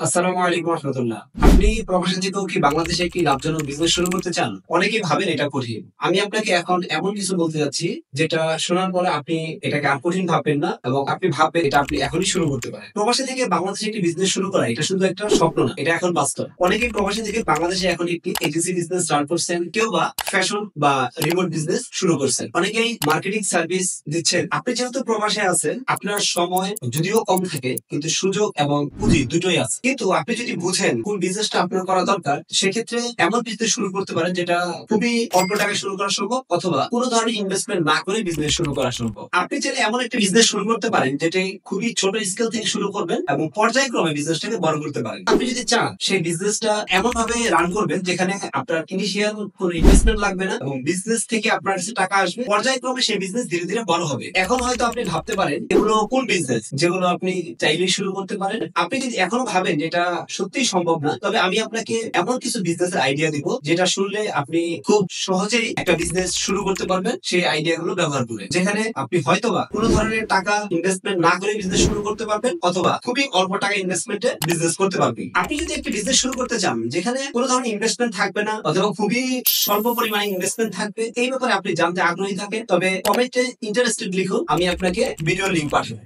আসসালামু আলাইকুম রহমতুল্লাহ। আপনি প্রবাসী থেকেও কি বাংলাদেশে একটি লাভজনক বিজনেস শুরু করতে চান? অনেকেই ভাবেন এটা কঠিন। আমি আপনাকে এখন এমন কিছু বলতে যাচ্ছি যেটা শোনার পরে আপনি এটাকে আর কঠিন ভাববেন না এবং আপনি ভাববেন এটা আপনি এখনই শুরু করতে পারেন। প্রবাসী থেকে বাংলাদেশে একটি বিজনেস শুরু করা এটা শুধু একটা স্বপ্ন না, এটা এখন বাস্তব। অনেকেই প্রবাসী থেকে বাংলাদেশে এখন একটি এজেন্সি বিজনেস স্টার্ট করছেন, কেউ বা ফ্যাশন বা রিমোট বিজনেস শুরু করছেন, অনেকেই মার্কেটিং সার্ভিস দিচ্ছেন। আপনি যেহেতু প্রবাসে আছেন, আপনার সময় যদিও কম থাকে কিন্তু সুযোগ এবং পুঁজি দুটোই আছে। কিন্তু আপনি যদি বুঝেন কোন বিজনেসটা আপনার করা দরকার, সেক্ষেত্রে এমন বিজনেস শুরু করতে পারেন যেটা খুবই অল্প টাকায় শুরু করা সম্ভব, অথবা কোনো ধরনের ইনভেস্টমেন্ট না করে বিজনেস শুরু করা সম্ভব। আপনি চাইলে এমন একটা বিজনেস শুরু করতে পারেন যেটা খুবই ছোট স্কেল থেকে শুরু করবেন এবং পর্যায়ক্রমে বিজনেসটাকে বড় করতে পারেন। আপনি যদি চান সেই বিজনেসটা এমন ভাবে রান করবেন যেখানে আপনার ইনিশিয়াল কোনো ইনভেস্টমেন্ট লাগবে না এবং বিজনেস থেকে আপনার কাছে টাকা আসবে, পর্যায়ক্রমে সেই বিজনেস ধীরে ধীরে বড় হবে। এখন হয়তো আপনি ভাবতে পারেন এগুলো কোন বিজনেস যেগুলো আপনি চাইলেই শুরু করতে পারেন। আপনি যদি এখনো ভাবেন যেটা সত্যিই সম্ভব না, তবে আমি আপনাকে এমন কিছু বিজনেসের আইডিয়া দিব যেটা শুনলে আপনি খুব সহজেই একটা বিজনেস শুরু করতে পারবেন সেই আইডিয়া গুলো ব্যবহার করে, যেখানে আপনি হয়তোবা কোনো ধরনের টাকা ইনভেস্টমেন্ট না করে বিজনেস শুরু করতে পারবেন, অথবা খুবই অল্প টাকা ইনভেস্টমেন্টে বিজনেস করতে পারবেন। আপনি যদি একটা বিজনেস শুরু করতে চান যেখানে কোনো ধরনের ইনভেস্টমেন্ট থাকবে না, অথবা খুবই স্বল্প পরিমাণে ইনভেস্টমেন্ট থাকবে, এই ব্যাপারে আপনি জানতে আগ্রহী থাকেন, তবে কমেন্টে ইন্টারেস্টেড লিখুন, আমি আপনাকে ভিডিও লিংক পাঠাবো।